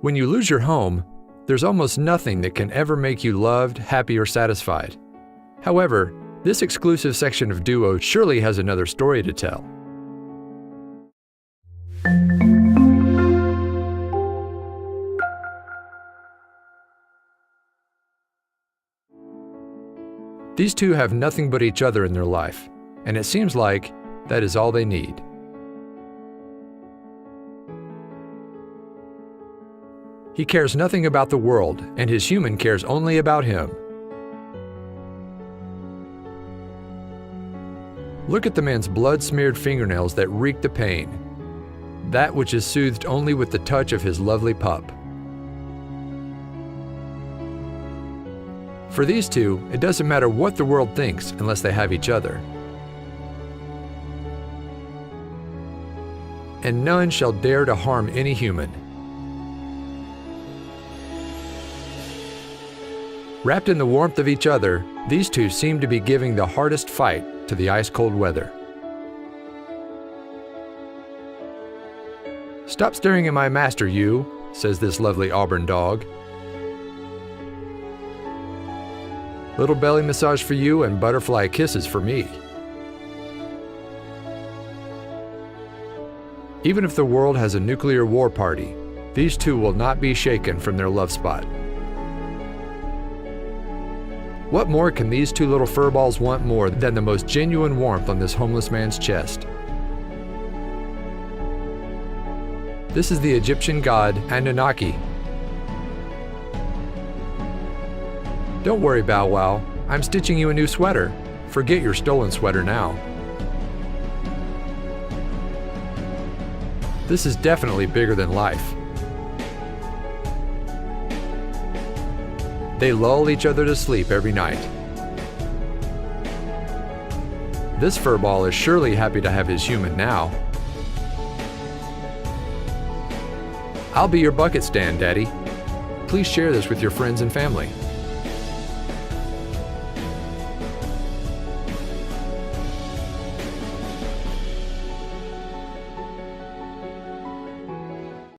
When you lose your home, there's almost nothing that can ever make you loved, happy, or satisfied. However, this exclusive section of Duo surely has another story to tell. These two have nothing but each other in their life, and it seems like that is all they need. He cares nothing about the world, and his human cares only about him. Look at the man's blood-smeared fingernails that reek the pain, that which is soothed only with the touch of his lovely pup. For these two, it doesn't matter what the world thinks unless they have each other. And none shall dare to harm any human. Wrapped in the warmth of each other, these two seem to be giving the hardest fight to the ice-cold weather. "Stop staring at my master, you," says this lovely Auburn dog. "Little belly massage for you and butterfly kisses for me." Even if the world has a nuclear war party, these two will not be shaken from their love spot. What more can these two little furballs want more than the most genuine warmth on this homeless man's chest? This is the Egyptian god Anunnaki. "Don't worry, Bow Wow. I'm stitching you a new sweater. Forget your stolen sweater now." This is definitely bigger than life. They lull each other to sleep every night. This furball is surely happy to have his human now. "I'll be your bucket stand, Daddy. Please share this with your friends and family."